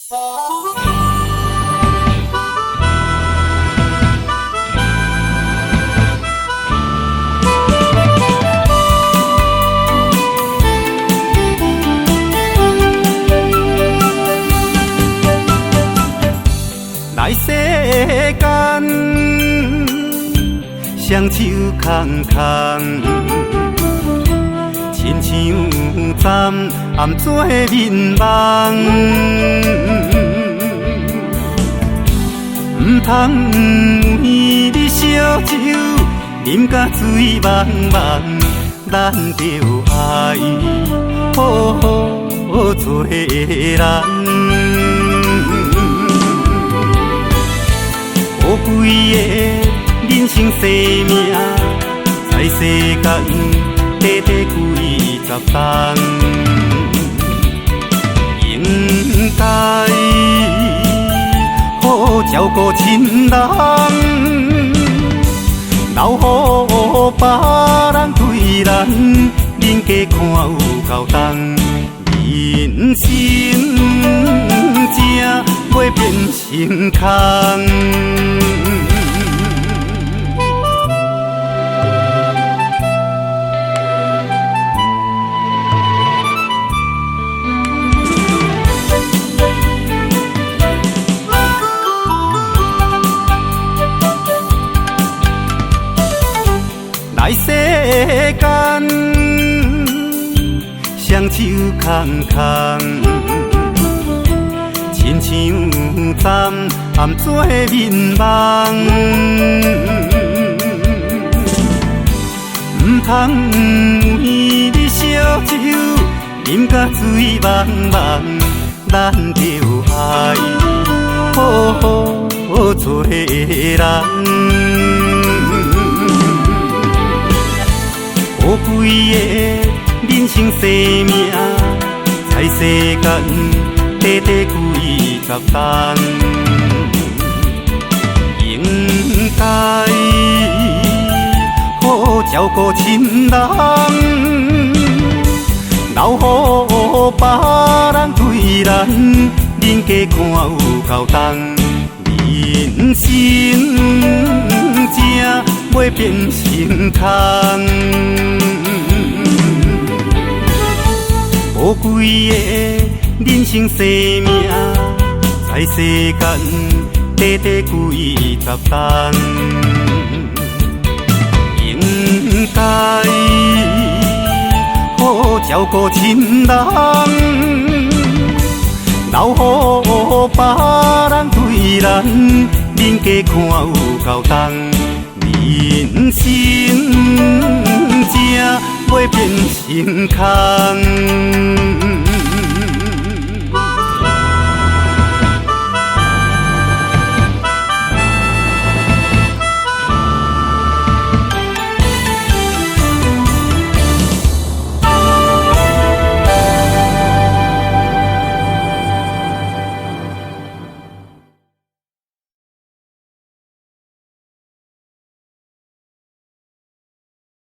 来世间，双手空空，亲像昨暗做眠梦，唔通为你烧酒，饮甲醉茫茫，咱着爱好好做人。可贵的人生生命，在世间短短几十冬，应该好照顾亲人，留予别人对咱人家看有够重。人生才袂变成空。来世间，双手空空，亲像昨暗做眠梦，唔通为你烧酒，饮甲醉茫茫，咱着爱好好做人。可贵的人生生命，在世间短短几十冬，应该好照顾亲人，留予别人对咱人家看有够重。人生才袂变成空。可贵的人生生命，在世间短短几十冬，应该好照顾亲人，留予别人对咱人家看有够重。人生才袂变成空。